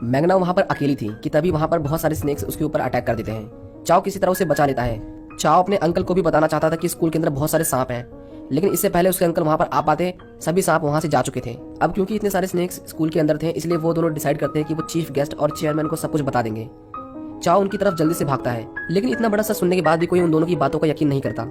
Magna वहाँ पर अकेली थी कि तभी वहाँ पर बहुत सारे स्नेक्स उसके ऊपर अटैक कर देते हैं। चाओ किसी तरह उसे बचा लेता है। चाओ अपने अंकल को भी बताना चाहता था कि स्कूल के अंदर बहुत सारे सांप हैं, लेकिन इससे पहले उसके अंकल वहाँ पर आ पाते सभी सांप वहाँ से जा चुके थे। अब क्योंकि इतने सारे स्नेक्स स्कूल के अंदर थे, इसलिए वो दोनों डिसाइड करते हैं कि वो चीफ गेस्ट और चेयरमैन को सब कुछ बता देंगे। चाओ उनकी तरफ जल्दी से भागता है, लेकिन इतना बड़ा सच सुनने के बाद भी कोई उन दोनों की बातों का यकीन नहीं करता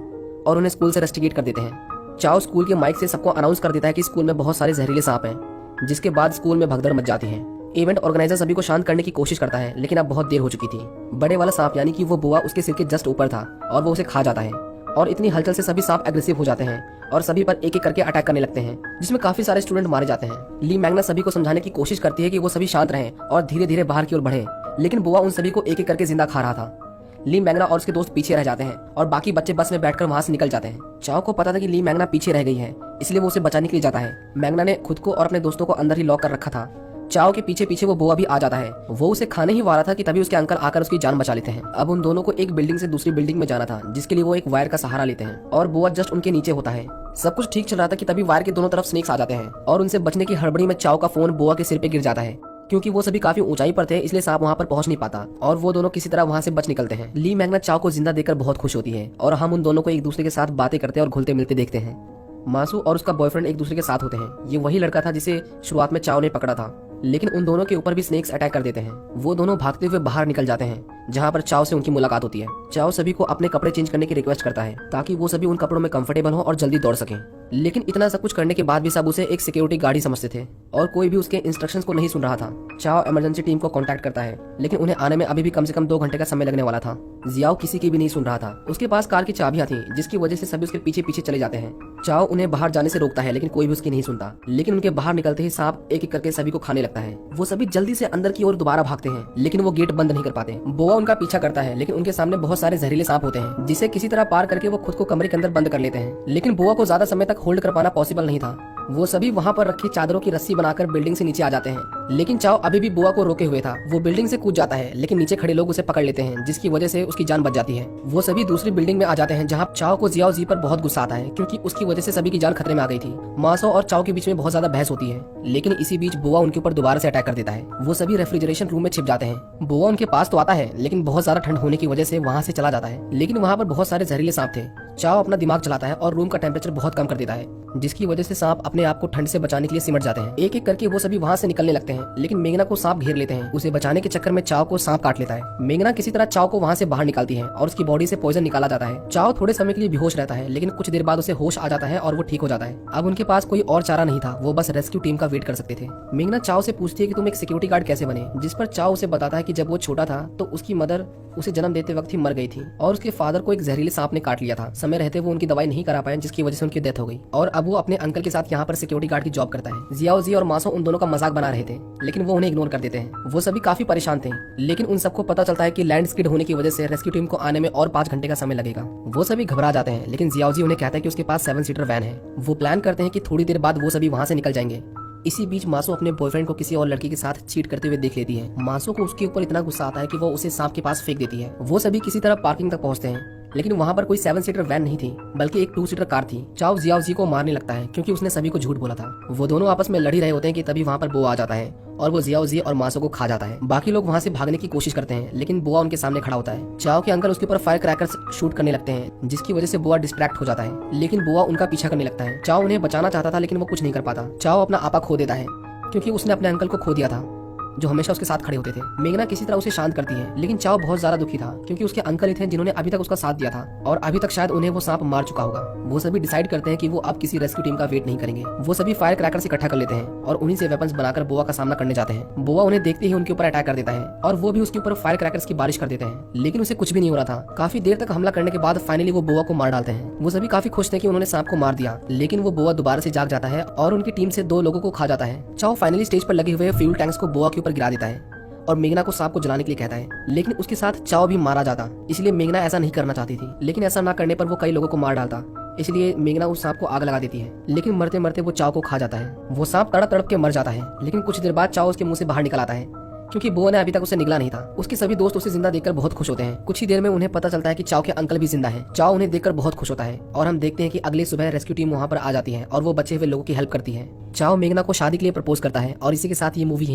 और उन्हें स्कूल से रस्टिकेट कर देते हैं। चाओ स्कूल के माइक से सबको अनाउंस कर देता है कि स्कूल में बहुत सारे जहरीले सांप हैं, जिसके बाद स्कूल में भगदड़ मच जाती है। इवेंट ऑर्गेनाइजर सभी को शांत करने की कोशिश करता है, लेकिन अब बहुत देर हो चुकी थी। बड़े वाला सांप यानी कि वो बुआ उसके सिर के जस्ट ऊपर था और वो उसे खा जाता है और इतनी हलचल से सभी सांप एग्रेसिव हो जाते हैं और सभी पर एक एक करके अटैक करने लगते हैं, जिसमें काफी सारे स्टूडेंट मारे जाते हैं। ली मैग्ना सभी को समझाने की कोशिश करती है कि वो सभी शांत रहें और धीरे धीरे बाहर की ओर बढ़े, लेकिन बुआ उन सभी को एक एक करके जिंदा खा रहा था। ली मैग्ना और उसके दोस्त पीछे रह जाते हैं और बाकी बच्चे बस में बैठकर वहां से निकल जाते हैं। चाओ को पता था कि ली मैग्ना पीछे रह गई है, इसलिए वो उसे बचाने के लिए जाता है। मैग्ना ने खुद को और अपने दोस्तों को अंदर ही लॉक कर रखा था। चाओ के पीछे पीछे वो बुआ भी आ जाता है। वो उसे खाने ही वाला था कि तभी उसके अंकल आकर उसकी जान बचा लेते हैं। अब उन दोनों को एक बिल्डिंग से दूसरी बिल्डिंग में जाना था, जिसके लिए वो एक वायर का सहारा लेते हैं और बुआ जस्ट उनके नीचे होता है। सब कुछ ठीक चल रहा था कि तभी वायर के दोनों तरफ स्नेक्स आ जाते हैं और उनसे बचने की हड़बड़ी में चाओ का फोन बुआ के सिर पे गिर जाता है। क्योंकि वो सभी काफी ऊंचाई पर थे, इसलिए सांप वहां पर पहुंच नहीं पाता और वो दोनों किसी तरह वहां से बच निकलते हैं। ली मैग्ना चाओ को जिंदा देखकर बहुत खुश होती है और हम उन दोनों को एक दूसरे के साथ बातें करते और घुलते मिलते देखते हैं। मासू और उसका बॉयफ्रेंड एक दूसरे के साथ होते हैं। ये वही लड़का था जिसे शुरुआत में चाओ ने पकड़ा था, लेकिन उन दोनों के ऊपर भी स्नेक्स अटैक कर देते हैं। वो दोनों भागते हुए बाहर निकल जाते हैं, जहाँ पर चाओ से उनकी मुलाकात होती है। चाओ सभी को अपने कपड़े चेंज करने की रिक्वेस्ट करता है ताकि वो सभी उन कपड़ों में कंफर्टेबल हो और जल्दी दौड़ सकें, लेकिन इतना सब कुछ करने के बाद भी सब उसे एक सिक्योरिटी गार्ड ही समझते थे और कोई भी उसके इंस्ट्रक्शंस को नहीं सुन रहा था। चाओ इमरजेंसी टीम को कांटेक्ट करता है, लेकिन उन्हें आने में अभी भी कम से कम 2 घंटे का समय लगने वाला था। जियाओ किसी की भी नहीं सुन रहा था। उसके पास कार की चाबियां थी, जिसकी वजह से सभी उसके पीछे पीछे चले जाते हैं। चाओ उन्हें बाहर जाने से रोकता है, लेकिन कोई भी उसकी नहीं सुनता। लेकिन उनके बाहर निकलते ही सांप एक एक करके सभी को खाने लगता है। वो सभी जल्दी से अंदर की ओर दोबारा भागते हैं, लेकिन वो गेट बंद नहीं कर पाते। बोआ उनका पीछा करता है, लेकिन उनके सामने बहुत सारे जहरीले सांप होते हैं, जिसे किसी तरह पार करके वो खुद को कमरे के अंदर बंद कर लेते हैं। लेकिन बोआ को ज्यादा समय तक होल्ड कर पाना पॉसिबल नहीं था। वो सभी वहाँ पर रखी चादरों की रस्सी बनाकर बिल्डिंग से नीचे आ जाते हैं, लेकिन चाओ अभी भी बुआ को रोके हुए था। वो बिल्डिंग से कूद जाता है, लेकिन नीचे खड़े लोग उसे पकड़ लेते हैं, जिसकी वजह से उसकी जान बच जाती है। वो सभी दूसरी बिल्डिंग में आ जाते हैं, जहाँ चाओ को जियाओ जी पर बहुत गुस्सा आता है, क्योंकि उसकी वजह से सभी की जान खतरे में आ गई थी। मासो और चाओ के बीच में बहुत ज्यादा बहस होती है, लेकिन इसी बीच बुआ उनके ऊपर दोबारा से अटैक कर देता है। वो सभी रेफ्रिजरेशन रूम में छिप जाते हैं। बुआ उनके पास तो आता है, लेकिन बहुत ज्यादा ठंड होने की वजह से वहाँ से चला जाता है, लेकिन वहाँ पर बहुत सारे जहरीले सांप थे। चाओ अपना दिमाग चलाता है और रूम का टेम्परेचर बहुत कम कर देता है, जिसकी वजह से सांप अपने आप को ठंड से बचाने के लिए सिमट जाते हैं। एक एक करके वो सभी वहाँ से निकलने लगते हैं, लेकिन मेघना को सांप घेर लेते हैं। उसे बचाने के चक्कर में चाओ को सांप काट लेता है। मेघना किसी तरह चाओ को वहाँ से बाहर निकालती है और उसकी बॉडी से पॉइजन निकाला जाता है। चाओ थोड़े समय के लिए बेहोश रहता है, लेकिन कुछ देर बाद उसे होश आ जाता है और वो ठीक हो जाता है। अब उनके पास कोई और चारा नहीं था, वो बस रेस्क्यू टीम का वेट कर सकते थे। मेघना चाओ से पूछती है कि तुम एक सिक्योरिटी गार्ड कैसे बने, जिस पर चाओ उसे बताता है कि जब वो छोटा था तो उसकी मदर उसे जन्म देते वक्त ही मर गई थी और उसके फादर को एक जहरीले सांप ने काट लिया था। समय रहते वो उनकी दवाई नहीं करा पाए, जिसकी वजह से उनकी डेथ हो गई और अब वो अपने अंकल के साथ यहाँ पर सिक्योरिटी गार्ड की जॉब करता है। जियाओ जी और मासो उन दोनों का मजाक बना रहे थे, लेकिन वो उन्हें इग्नोर कर देते हैं। वो सभी काफी परेशान थे, लेकिन उन सबको पता चलता है कि लैंड स्किड होने की वजह से रेस्क्यू टीम को आने में और 5 घंटे का समय लगेगा। वो सभी घबरा जाते हैं, लेकिन जियाओ जी उन्हें कहता है कि उसके पास 7 सीटर वैन है। वो प्लान करते हैं कि थोड़ी देर बाद वो सभी वहाँ से निकल जाएंगे। इसी बीच मासो अपने बॉयफ्रेंड को किसी और लड़की के साथ चीट करते हुए देख लेती है। मासो को उसके ऊपर इतना गुस्सा आता है कि वो उसे सांप के पास फेंक देती है। वो सभी किसी तरह पार्किंग तक पहुंचते हैं, लेकिन वहाँ पर कोई 7 सीटर वैन नहीं थी, बल्कि एक 2 सीटर कार थी। चाओ जियाओ जी को मारने लगता है, क्योंकि उसने सभी को झूठ बोला था। वो दोनों आपस में लड़ ही रहे होते हैं कि तभी वहाँ पर बुआ आ जाता है और वो जियाओ जी और मासो को खा जाता है। बाकी लोग वहाँ से भागने की कोशिश करते हैं, लेकिन बुआ उनके सामने खड़ा होता है। चाओ के अंकल उसके ऊपर फायर क्रैकर्स शूट करने लगते हैं, जिसकी वजह से बुआ डिस्ट्रैक्ट हो जाता है, लेकिन बुआ उनका पीछा करने लगता है। चाओ उन्हें बचाना चाहता था, लेकिन वो कुछ नहीं कर पाता। चाओ अपना आपा खो देता है, क्योंकि उसने अपने अंकल को खो दिया था, जो हमेशा उसके साथ खड़े होते थे। मेघना किसी तरह उसे शांत करती है, लेकिन चाओ बहुत ज्यादा दुखी था, क्योंकि उसके अंकल ही थे जिन्होंने अभी तक उसका साथ दिया था और अभी तक शायद उन्हें वो सांप मार चुका होगा। वो सभी डिसाइड करते हैं कि वो अब किसी रेस्क्यू टीम का वेट नहीं करेंगे। वो सभी फायर क्रैकर्स इकट्ठा कर लेते हैं और उन्हीं से वेपन्स बनाकर बुआ का सामना करने जाते हैं। बुआ उन्हें देखते ही उनके ऊपर अटैक कर देता है और वो भी उसके ऊपर फायर क्रैकर्स की बारिश कर देते हैं, लेकिन उसे कुछ भी नहीं हो रहा था। काफी देर तक हमला करने के बाद फाइनली वो बुआ को मार डालते हैं। वो सभी काफी खुश थे कि उन्होंने सांप को मार दिया, लेकिन वो बुआ दोबारा से जाग जाता है और उनकी टीम से 2 लोगों को खा जाता है। चाओ फाइनली स्टेज पर लगे हुए फ्यूल टैंक्स को बुआ के ऊपर गिरा देता है और मेघना को सांप को जलाने के लिए कहता है, लेकिन उसके साथ चाओ भी मारा जाता। इसलिए मेघना ऐसा नहीं करना चाहती थी, लेकिन ऐसा ना करने पर वो कई लोगों को मार डालता। इसलिए मेघना उस सांप को आग लगा देती है, लेकिन मरते मरते वो चाओ को खा जाता है। वो सांप तड़प तड़प के मर जाता है, लेकिन कुछ देर बाद चाओ उसके मुंह से बाहर निकल आता है, क्योंकि बुआ ने अभी तक उसे निगला नहीं था। उसके सभी दोस्त उसे जिंदा देखकर बहुत खुश होते हैं। कुछ ही देर में उन्हें पता चलता है कि चाओ के अंकल भी जिंदा हैं। चाओ उन्हें देखकर बहुत खुश होता है और हम देखते हैं कि अगले सुबह रेस्क्यू टीम वहाँ पर आ जाती है और वो बचे हुए लोगों की हेल्प करती है। चाओ मेघना को शादी के लिए प्रपोज करता है और इसी के साथ ये मूवी यहीं